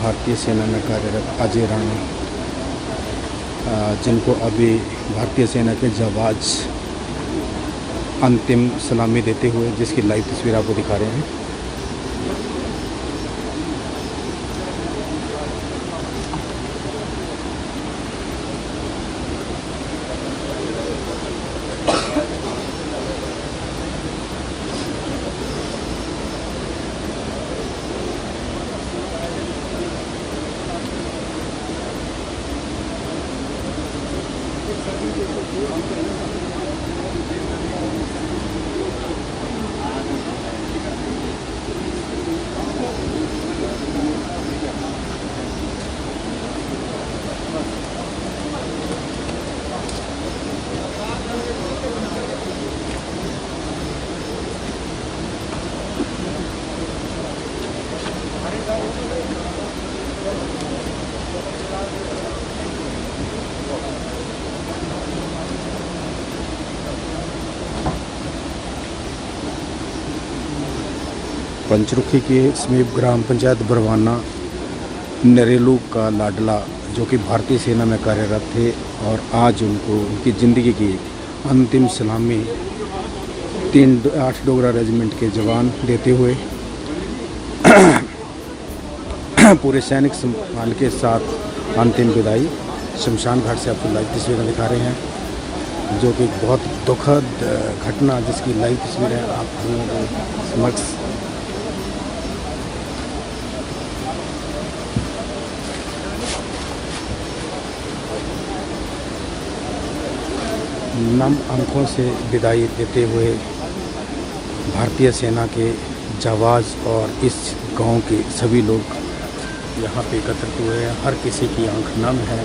भारतीय सेना में कार्यरत अजय राणा, जिनको अभी भारतीय सेना के जवान अंतिम सलामी देते हुए, जिसकी लाइव तस्वीर आपको दिखा रहे हैं। पंचरुखी के समीप ग्राम पंचायत बरवाना नरेलू का लाडला, जो कि भारतीय सेना में कार्यरत थे, और आज उनको उनकी ज़िंदगी की अंतिम सलामी 8 डोगरा रेजिमेंट के जवान देते हुए पूरे सैनिक सम्मान के साथ अंतिम विदाई शमशान घाट से आपको लाइव तस्वीरें दिखा रहे हैं, जो कि बहुत दुखद घटना, जिसकी लाइव तस्वीरें आप लोगों को समक्ष नम आंखों से विदाई देते हुए भारतीय सेना के जवान और इस गांव के सभी लोग यहाँ पे एकत्रित हुए हैं। हर किसी की आंख नम है।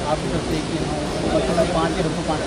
आप तो देखिए 5 रुपये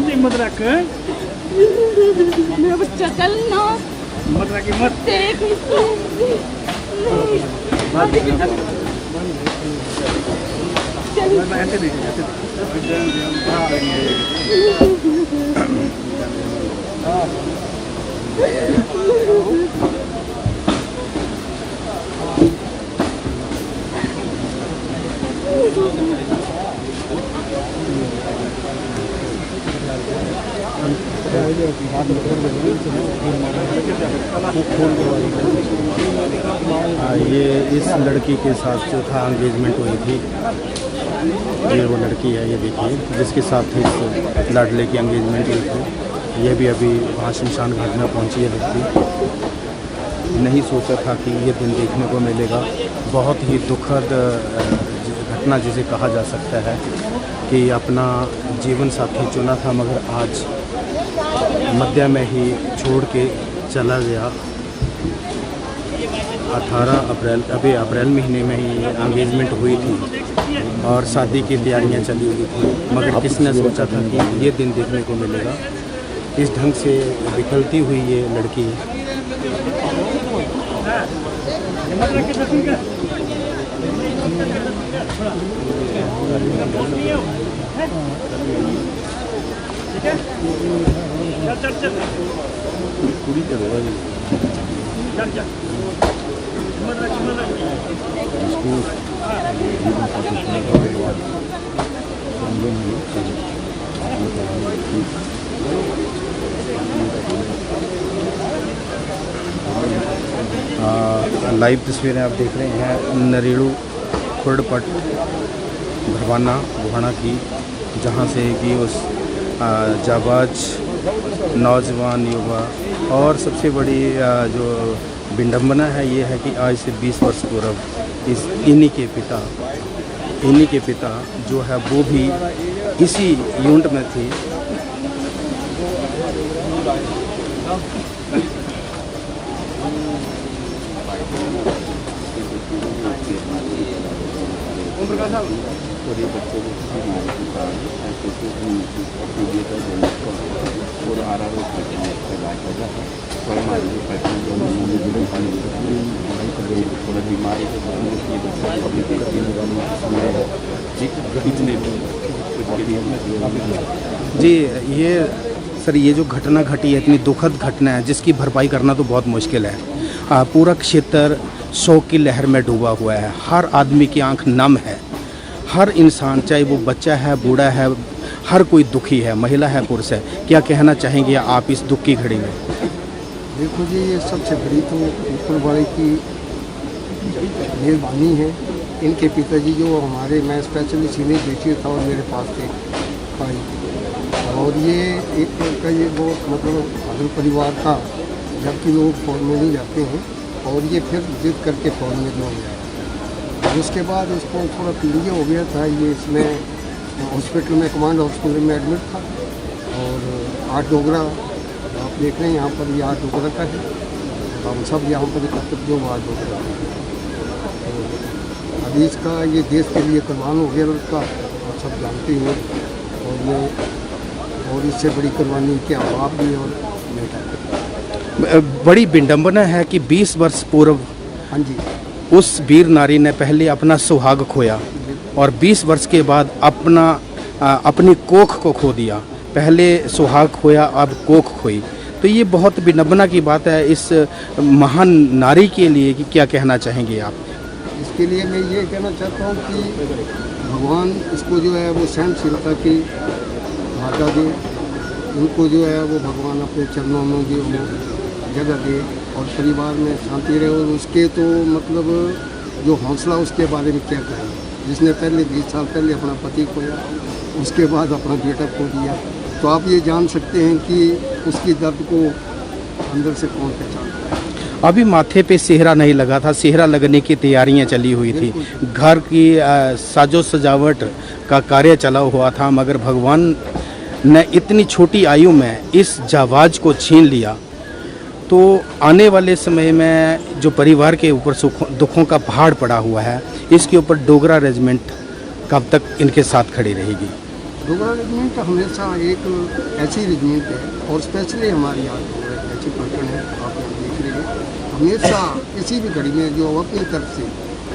हिम्मत रख मेरा बच्चा चलना हिम्मत रख हिम्मत देख ऐसे देख ये इस लड़की के साथ चौथा एंगेजमेंट हुई थी। ये वो लड़की है, ये देखिए, जिसके साथ इस लाडले की एंगेजमेंट हुई थी। ये भी अभी वहाँ शमशान घाट में पहुँची है लड़की। नहीं सोचा था कि ये दिन देखने को मिलेगा। बहुत ही दुखद घटना जिसे कहा जा सकता है कि अपना जीवन साथी चुना था मगर आज मध्य में ही छोड़ के चला गया। 18 अप्रैल, अभी अप्रैल महीने में ही एंगेजमेंट हुई थी और शादी की तैयारियां चली हुई थी, मगर किसने सोचा था कि ये दिन देखने को मिलेगा। इस ढंग से बिखरती हुई ये लड़की लाइव तस्वीरें आप देख रहे हैं नरेड़ू खुर्डपट भरवाना गोहाना की, जहां से कि उस जाबाज नौजवान युवा और सबसे बड़ी जो विडंबना है ये है कि आज से 20 वर्ष पूर्व इन्हीं के पिता जो है वो भी इसी यूनिट में थी। जी ये सर, ये जो घटना घटी है, इतनी दुखद घटना है जिसकी भरपाई करना तो बहुत मुश्किल है। पूरा क्षेत्र शोक की लहर में डूबा हुआ है। हर आदमी की आंख नम है। हर इंसान, चाहे वो बच्चा है, बूढ़ा है, हर कोई दुखी है, महिला है, पुरुष है। क्या कहना चाहेंगे आप इस दुख की घड़ी में? देखो जी, ये सबसे बड़ी तो ऊपर वाले की मेहरबानी है। इनके पिताजी जो हमारे, मैं स्पेशली सीनियर बेटी था और मेरे पास थे भाई, और ये एक का ये बहुत मतलब अदल परिवार था, जबकि लोग फौज में नहीं जाते हैं और ये फिर जिद करके फौज में जो गया। उसके बाद उसको थोड़ा पीलिया हो गया था। ये इसमें हॉस्पिटल में, कमांड हॉस्पिटल में एडमिट था और 8 डोगरा आप देख रहे हैं यहाँ पर, ये 8 डोगरा का है। हम सब यहाँ पर एकत्रित जो 8 डोगरा है। अभी इसका ये देश के लिए कुर्बान हो गया लड़का, आप सब जानते हैं। और इससे बड़ी कुर्बानी क्या बाप भी और बेटा। बड़ी विडंबना है कि 20 वर्ष पूर्व हाँ जी, उस वीर नारी ने पहले अपना सुहाग खोया और 20 वर्ष के बाद अपनी कोख को खो दिया। पहले सुहाग खोया, अब कोख खोई। तो ये बहुत विडंबना की बात है इस महान नारी के लिए कि क्या कहना चाहेंगे आप? इसके लिए मैं ये कहना चाहता हूँ कि भगवान इसको जो है वो सहनशीलता की माता दे, उनको जो है वो भगवान अपने चरणों में जो वो जगह दे और परिवार में शांति रहे। और उसके तो मतलब जो हौसला, उसके बारे में क्या कहें, जिसने पहले 20 साल पहले अपना पति खोया, उसके बाद अपना बेटा खो दिया, तो आप ये जान सकते हैं कि उसकी दर्द को अंदर से कौन पहचानता है। अभी माथे पे सेहरा नहीं लगा था, सेहरा लगने की तैयारियां चली हुई थी, घर की साजो सजावट का कार्य चला हुआ था, मगर भगवान ने इतनी छोटी आयु में इस जाबाज को छीन लिया। तो आने वाले समय में जो परिवार के ऊपर दुखों का पहाड़ पड़ा हुआ है, इसके ऊपर डोगरा रेजिमेंट कब तक इनके साथ खड़ी रहेगी? डोगरा रेजिमेंट हमेशा एक ऐसी रेजिमेंट है और स्पेशली हमारी आज ऐसी पलटन है, आप यहाँ देख रहे हैं, हमेशा किसी भी घड़ी में जो अपनी तरफ से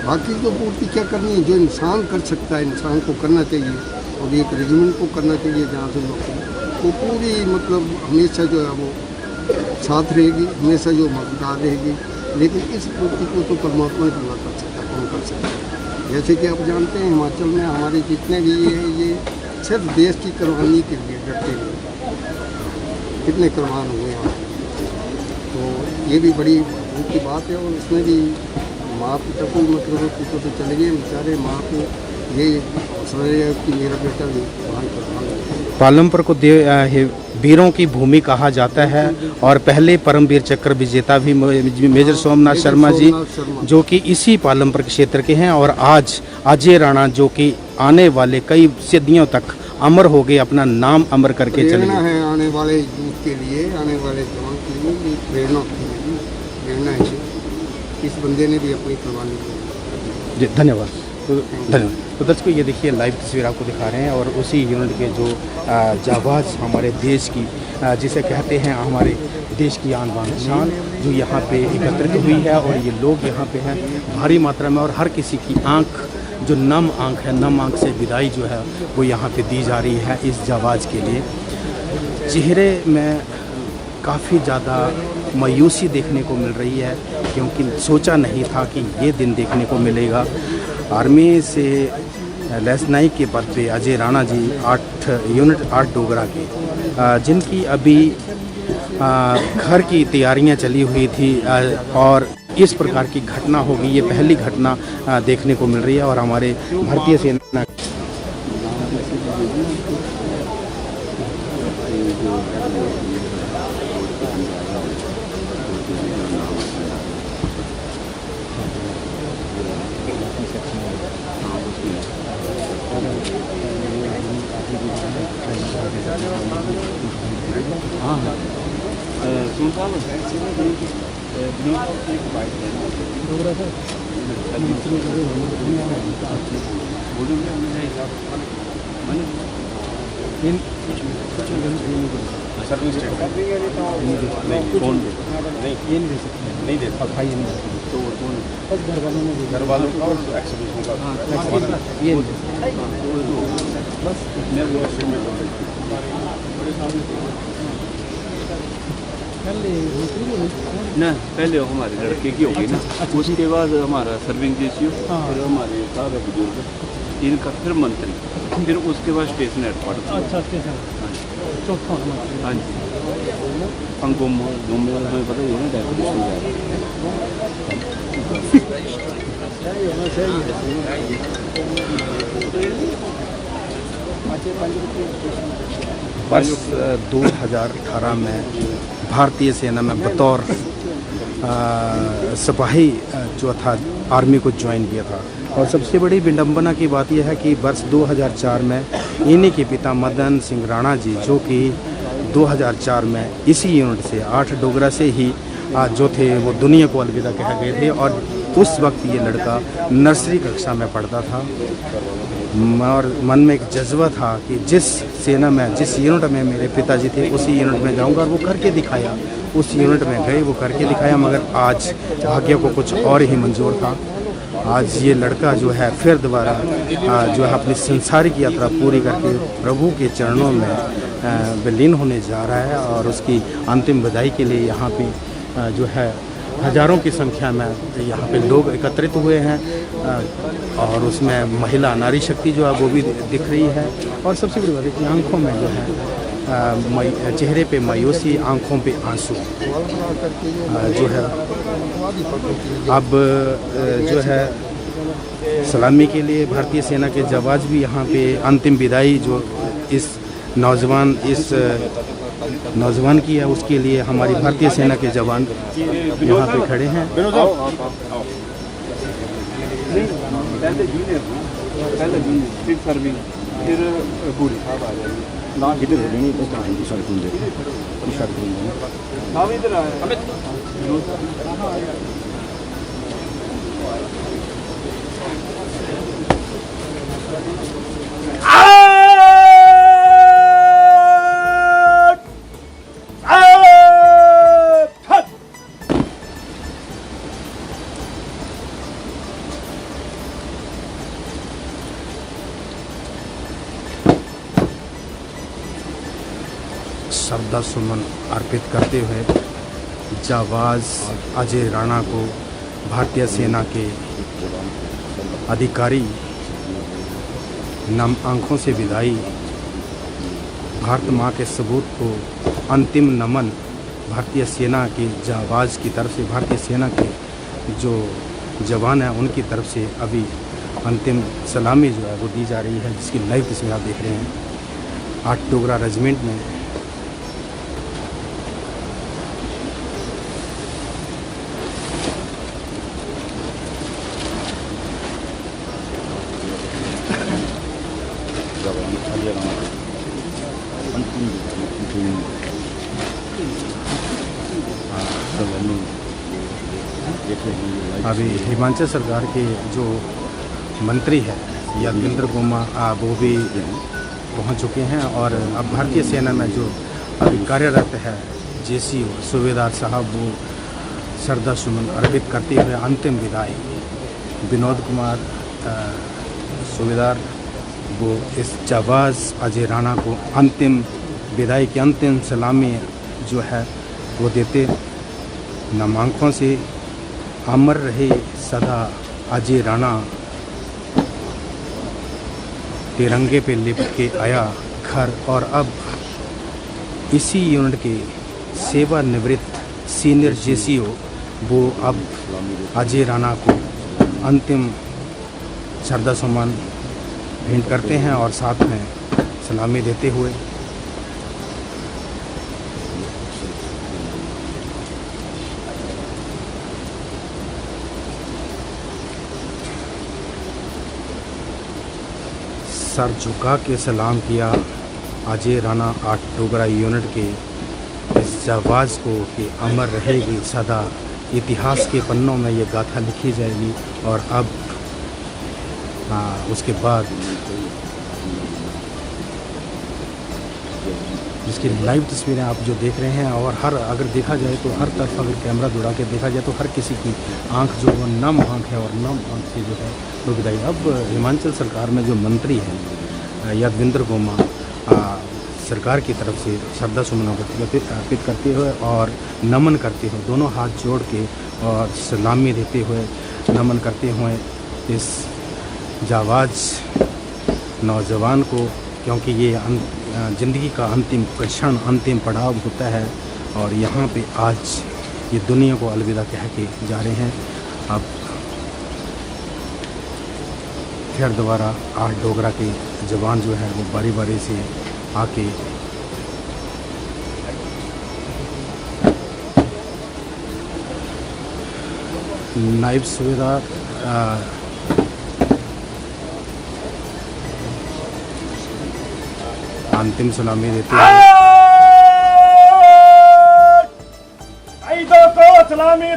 बाकी जो पूर्ति क्या करनी है, जो इंसान कर सकता है इंसान को करना चाहिए, और एक रेजिमेंट को करना चाहिए जहाँ से लोग वो पूरी मतलब हमेशा जो है वो साथ रहेगी, हमेशा जो मददगार रहेगी। लेकिन इस पूर्ति को तो परमात्मा ही पूरा कर सकता है, कौन कर सकता है। जैसे कि आप जानते हैं हिमाचल में हमारे जितने भी ये सिर्फ देश की कुर्बानी के लिए डरते हुए कितने कुर्बान हुए हैं, तो ये भी बड़ी दुख की बात है। और उसमें भी माँ पिता को मतलब पिता तो चले गए बेचारे, माँ को ये हौसला है कि मेरा बेटा भी वहाँ कुर्बान। पालमपुर को वीरों की भूमि कहा जाता है और पहले परमवीर चक्र विजेता भी मेजर सोमनाथ शर्मा जी, जो कि इसी पालमपुर क्षेत्र के हैं, और आज अजय राणा जो कि आने वाले कई सदियों तक अमर हो गए, अपना नाम अमर करके चले गए है आने वाले यूथ के लिए, आने वाले जवान के लिए प्रेरणा है। इस बंदे ने भी अपनी कुर्बानी दी। जी धन्यवाद। तो दर्शकों ये देखिए लाइव तस्वीर आपको दिखा रहे हैं, और उसी यूनिट के जो जाबाज हमारे देश की जिसे कहते हैं हमारे देश की आन बान शान, जो यहाँ पे एकत्रित हुई है, और ये लोग यहाँ पे हैं भारी मात्रा में, और हर किसी की आंख जो नम आंख है, नम आंख से विदाई जो है वो यहाँ पे दी जा रही है इस जाबाज के लिए। चेहरे में काफ़ी ज़्यादा मायूसी देखने को मिल रही है, क्योंकि सोचा नहीं था कि ये दिन देखने को मिलेगा। आर्मी से लेफ्टिनेंट के पद पे अजय राणा जी यूनिट 8 डोगरा के, जिनकी अभी घर की तैयारियां चली हुई थी, और इस प्रकार की घटना होगी, ये पहली घटना देखने को मिल रही है। और हमारे भारतीय सेना घर वालों का एक्सहिबिशन का ये ना पहले हमारे लड़के की होगी ना, उसके बाद हमारा सर्विंग जेसीओ, फिर हमारे साहब है बुजुर्ग, इनका फिर मंत्री, फिर उसके बाद स्टेशन हेडक्वार्टर। अच्छा स्टेशन चौथा। हाँ जी, अंगों में हमें पता ही है ना डेकोरेशन वर्ष 2018 में भारतीय सेना में बतौर सिपाही जो था आर्मी को ज्वाइन किया था। और सबसे बड़ी विडंबना की बात यह है कि वर्ष 2004 में इन्हीं के पिता मदन सिंह राणा जी, जो कि 2004 में इसी यूनिट से 8 डोगरा से ही जो थे वो दुनिया को अलविदा कह गए थे। और उस वक्त ये लड़का नर्सरी कक्षा में पढ़ता था, और मन में एक जज्बा था कि जिस सेना में, जिस यूनिट में मेरे पिताजी थे उसी यूनिट में जाऊंगा, और वो करके दिखाया। उस यूनिट में गए, वो करके दिखाया, मगर आज भाग्य को कुछ और ही मंजूर था। आज ये लड़का जो है फिर दोबारा जो है अपनी संसारिक यात्रा पूरी करके प्रभु के चरणों में विलीन होने जा रहा है, और उसकी अंतिम विदाई के लिए यहाँ पे जो है हज़ारों की संख्या में यहाँ पे लोग एकत्रित हुए हैं और उसमें महिला नारी शक्ति जो है वो भी दिख रही है। और सबसे बड़ी बात है कि आँखों में जो है चेहरे पे मायूसी, आँखों पे आंसू जो है। अब जो है सलामी के लिए भारतीय सेना के जवान भी यहाँ पे अंतिम विदाई जो इस नौजवान की है उसके लिए हमारी भारतीय सेना के जवान यहाँ पे खड़े हैं। पहले जूनियर फिर सर्विंग फिर पूरी ना किधर नहीं हम इधर आए श्रद्धा सुमन अर्पित करते हुए जाबाज अजय राणा को भारतीय सेना के अधिकारी नम आंखों से विदाई, भारत माँ के सबूत को अंतिम नमन भारतीय सेना के जाबाज की तरफ से, भारतीय सेना के जो जवान हैं उनकी तरफ से अभी अंतिम सलामी जो है वो दी जा रही है, जिसकी लाइव तस्वीर आप देख रहे हैं। 8 डोगरा रेजिमेंट में अभी हिमाचल सरकार के जो मंत्री है यादविंद्र गोमा वो भी पहुंच चुके हैं और अब भारतीय सेना में जो अभी कार्यरत है जेसीओ सूबेदार साहब वो श्रद्धा सुमन अर्पित करते हुए अंतिम विदाई, विनोद कुमार सूबेदार वो इस जाबाज अजय राणा को अंतिम विदाई की अंतिम सलामी जो है वो देते। नम आँखों से अमर रहे सदा अजय राणा, तिरंगे पे लिपट के आया घर। और अब इसी यूनिट के सेवानिवृत्त सीनियर जेसीओ वो अब अजय राणा को अंतिम श्रद्धा सुमन भेंट करते हैं और साथ में सलामी देते हुए सर झुका के सलाम किया अजय राणा 8 डोगरा यूनिट के इस जाबाज को कि अमर रहेगी सदा, इतिहास के पन्नों में ये गाथा लिखी जाएगी। और अब उसके बाद जिसकी लाइव तस्वीरें आप जो देख रहे हैं और हर अगर देखा जाए तो हर तरफ अगर कैमरा जुड़ा के देखा जाए तो हर किसी की आंख जो वो नम आंख है और नम आंख से जो है वो विदाई। अब हिमाचल सरकार में जो मंत्री हैं यादविंद्र गोमा सरकार की तरफ से श्रद्धा सुमन अर्पित करते हुए और नमन करते हुए, दोनों हाथ जोड़ के और सलामी देते हुए नमन करते हुए इस जाबाज नौजवान को, क्योंकि ये ज़िंदगी का अंतिम क्षण, अंतिम पड़ाव होता है और यहाँ पे आज ये दुनिया को अलविदा कह के जा रहे हैं। अब फिर दोबारा 8 डोगरा के जवान जो है वो बारी बारी से आके नायब सूबेदार अंतिम सलामी देते हैं। सलामी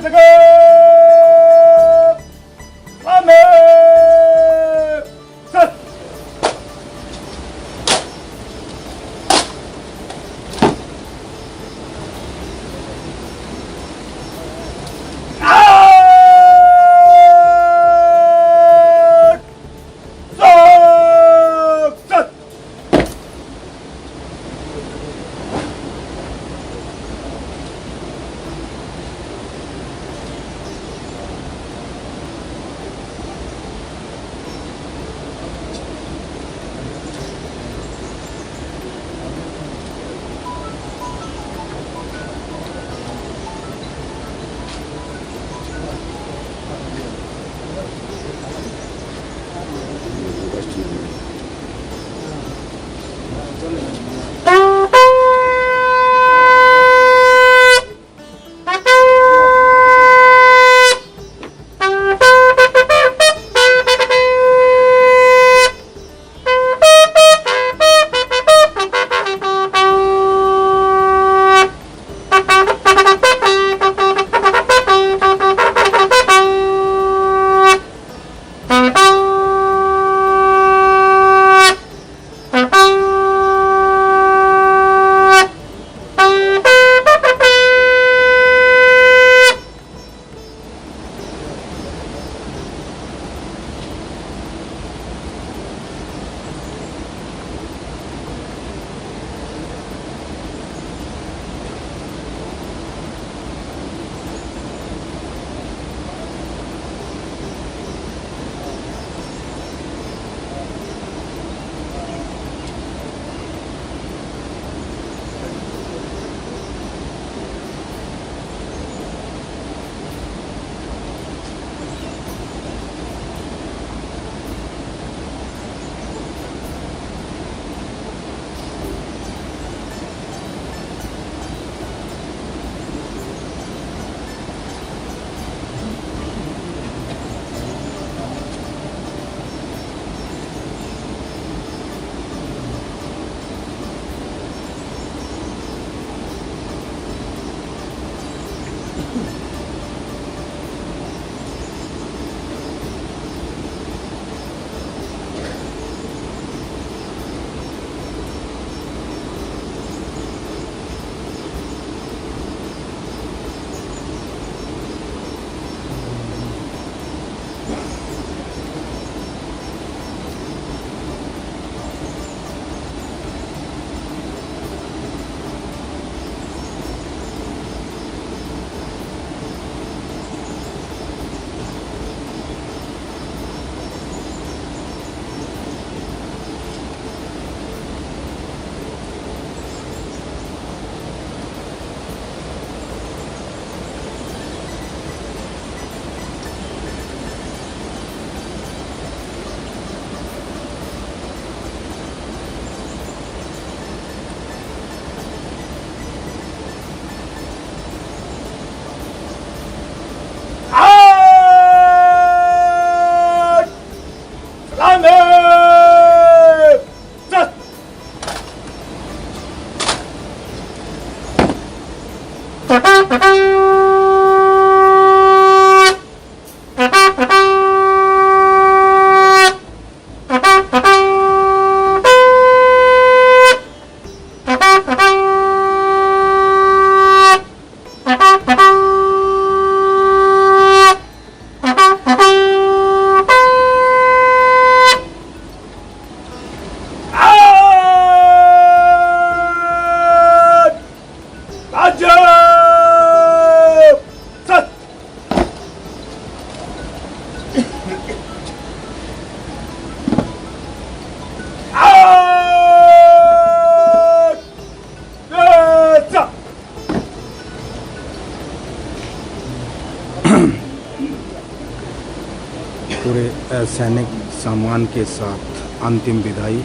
पूरे सैनिक सामान के साथ अंतिम विदाई।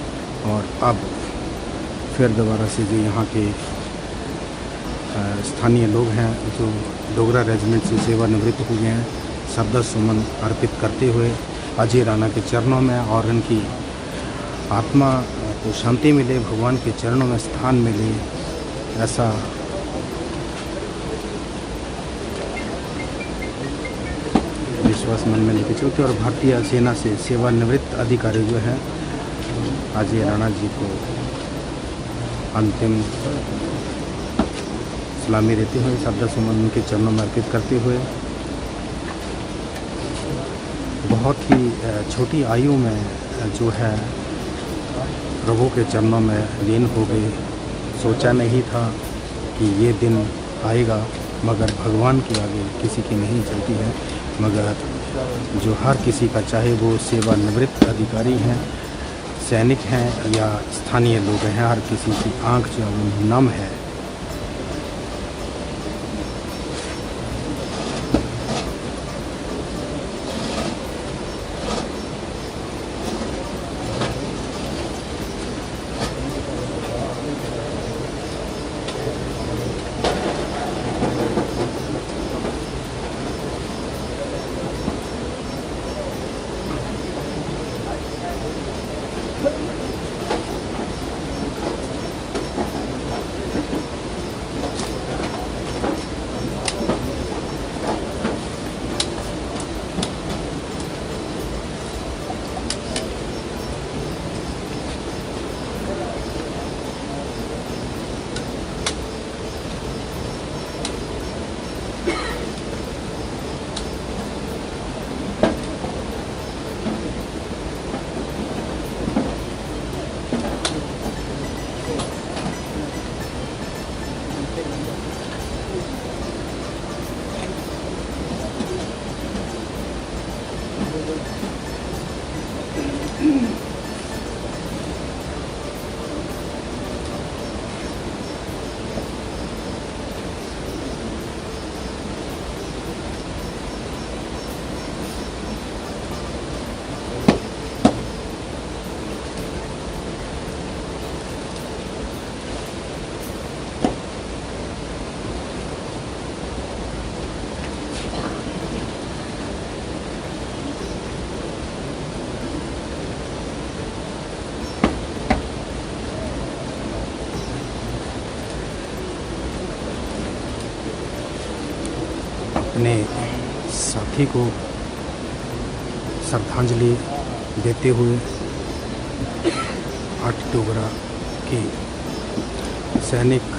और अब फिर दोबारा से जो यहाँ के स्थानीय लोग हैं जो डोगरा रेजिमेंट से सेवानिवृत्त हुए हैं, श्रद्धा सुमन अर्पित करते हुए अजय राणा के चरणों में, और उनकी आत्मा को शांति मिले, भगवान के चरणों में स्थान मिले, ऐसा विश्वास मन में लेके चलते। और भारतीय सेना से सेवानिवृत्त अधिकारी जो हैं अजय राणा जी को अंतिम सलामी देते हुए, श्रद्धा सुमन उनके चरणों में अर्पित करते हुए, बहुत ही छोटी आयु में जो है प्रभु के चरणों में लीन हो गए। सोचा नहीं था कि ये दिन आएगा, मगर भगवान के आगे किसी की नहीं चलती है। मगर जो हर किसी का, चाहे वो सेवानिवृत्त अधिकारी हैं, सैनिक हैं या स्थानीय लोग हैं, हर किसी की आंख जो नम है। अपने साथी को श्रद्धांजलि देते हुए 8 डोगरा के सैनिक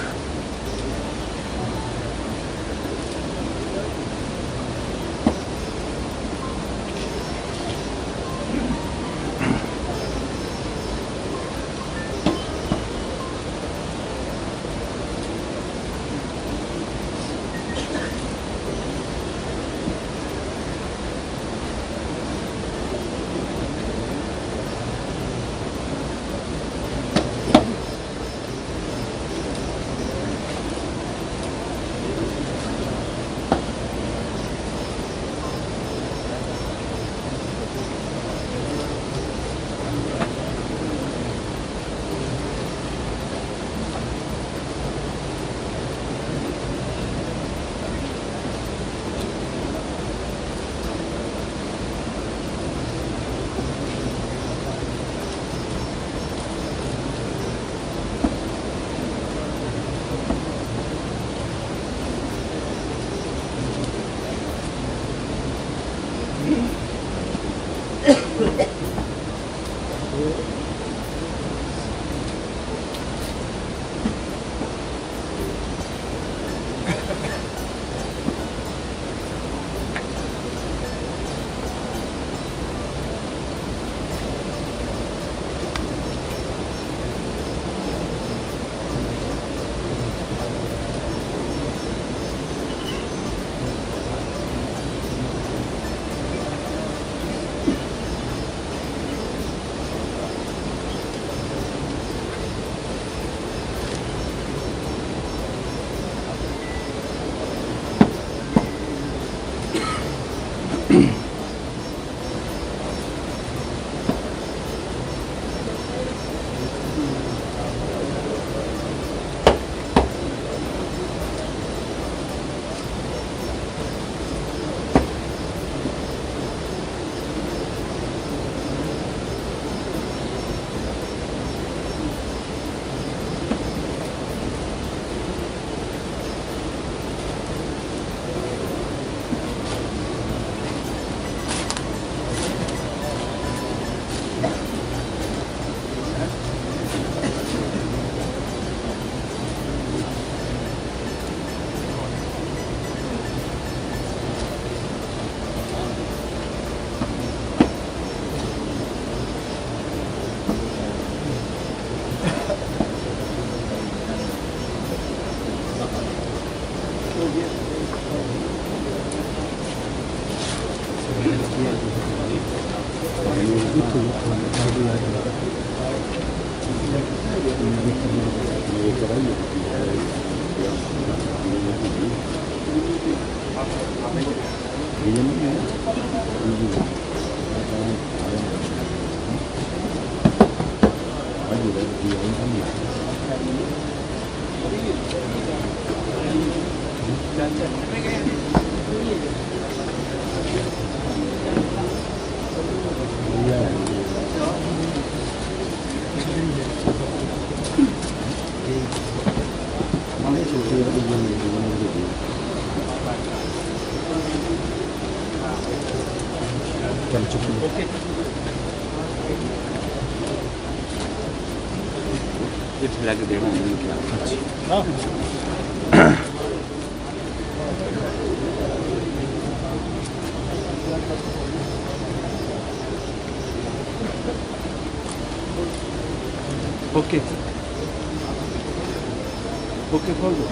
चल चुकी ये ठेला के देना है क्या? ओके ओके खोल दो।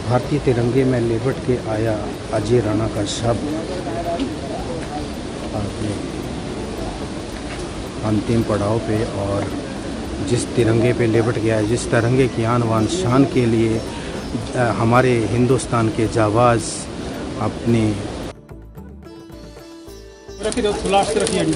भारतीय तिरंगे में लिपट के आया अजय राणा का शव अपने अंतिम पड़ाव पे, और जिस तिरंगे पे लिपट गया है, जिस तिरंगे की आन बान शान के लिए हमारे हिंदुस्तान के जाबाज अपने रखिए तो लास्ट के रखिए जी।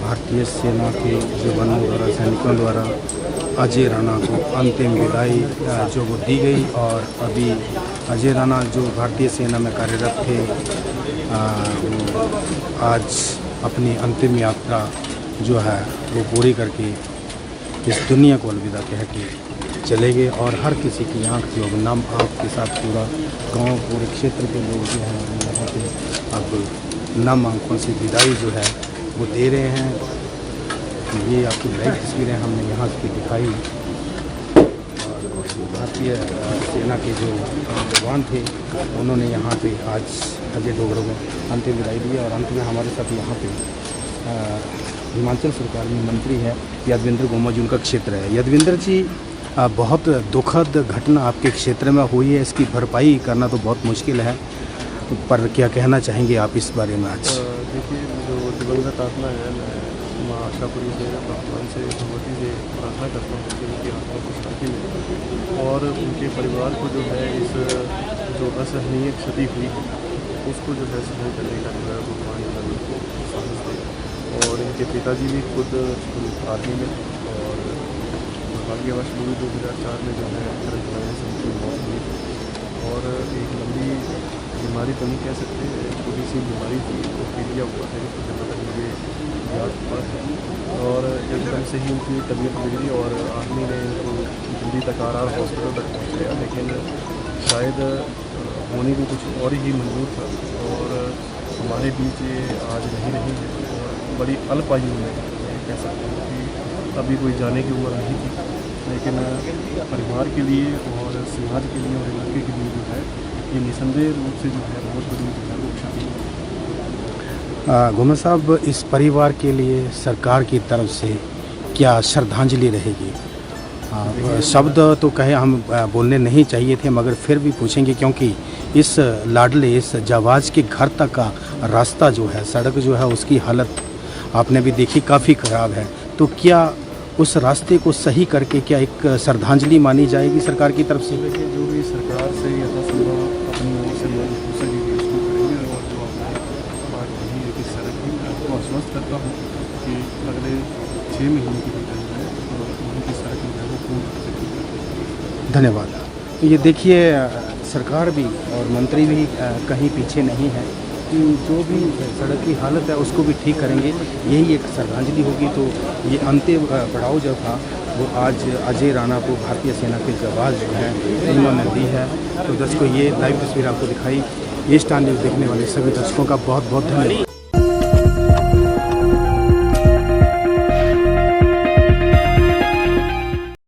भारतीय सेना के जवानों द्वारा, सैनिकों द्वारा अजय राणा को अंतिम विदाई जो वो दी गई। और अभी अजय राणा जो भारतीय सेना में कार्यरत थे, वो आज अपनी अंतिम यात्रा जो है वो पूरी करके इस दुनिया को अलविदा कह के चले गए। और हर किसी की आंख जो नम आंख के साथ पूरा गांव, पूरे क्षेत्र के लोग जो हैं यहाँ पे अब नम आंखों से विदाई जो है वो दे रहे हैं। ये आपकी लाइव तस्वीरें हमने यहाँ से दिखाई। और भारतीय सेना के जो जवान थे उन्होंने यहाँ पे आज अजय डोगरा को अंतिम विदाई दी। और अंत में हमारे साथ यहाँ पे हिमाचल सरकार में मंत्री है यादविंद्र गोमा जी, उनका क्षेत्र है। यादविंद्र जी, बहुत दुखद घटना आपके क्षेत्र में हुई है, इसकी भरपाई करना तो बहुत मुश्किल है, पर क्या कहना चाहेंगे आप इस बारे में आज? देखिए, जो दिवंगत आत्मा है, मैं माँ आशापुरी से, भगवान से, भगवती से प्रार्थना करता हूँ कि उनकी आत्मा को शांति मिले और उनके परिवार को जो है इस जो असहनीय क्षति हुई उसको जो है सहन करने का जो है भगवान को साहस दे। और इनके पिताजी भी खुद आर्मी में, और दुर्भाग्यवश लूई 2004 में जो है करंट लगने से उनकी मौत हुई। और एक लंबी बीमारी तो नहीं कह सकते, छोटी सी बीमारी थी, तो पीलिया हुआ है, तो जब तक मुझे याद हुआ है। और एकदम से ही उनकी तबीयत बिगड़ी और आर्मी ने इनको दिल्ली तक RR हॉस्पिटल तक पहुँचाया, लेकिन शायद होने को कुछ और ही मंजूर था। और हमारे बीच ये आज नहीं है, और बड़ी अल्प आयु में कह सकते हैं कि अभी कोई जाने की उम्र नहीं थी, लेकिन परिवार के लिए और समाज के लिए और इलाके के लिए जो है ये निसंदेह रूप से जो है बहुत बड़ी जो है वो क्षति है। घुमर साहब, इस परिवार के लिए सरकार की तरफ से क्या श्रद्धांजलि रहेगी? शब्द तो कहे हम बोलने नहीं चाहिए थे, मगर फिर भी पूछेंगे क्योंकि इस लाडले, इस जाबाज के घर तक का रास्ता जो है, सड़क जो है, उसकी हालत आपने भी देखी काफ़ी ख़राब है। तो क्या उस रास्ते को सही करके क्या एक श्रद्धांजलि मानी जाएगी सरकार की तरफ से? देखिए, जो भी सरकार से यथासंभव अपनी ओर से मदद हो सकेगी उसको करेंगे। और जो आपने बात कही है कि सड़क की, मैं आपको आश्वस्त करता हूँ कि अगले 6 महीने के भीतर जो है वहाँ की सड़क जो है वो पूर्ण रूप से की जाएगी। धन्यवाद। तो ये देखिए, सरकार भी और मंत्री भी कहीं पीछे नहीं है कि जो भी सड़क की हालत है उसको भी ठीक करेंगे। यही एक श्रद्धांजलि होगी। तो ये अंतिम पड़ाव जो था वो आज अजय राणा को भारतीय सेना के जवान जो हैं इन्होंने दी है। तो दर्शकों, ये लाइव तस्वीर आपको दिखाई। ईस्ट न्यूज़ देखने वाले सभी दर्शकों का बहुत बहुत धन्यवाद।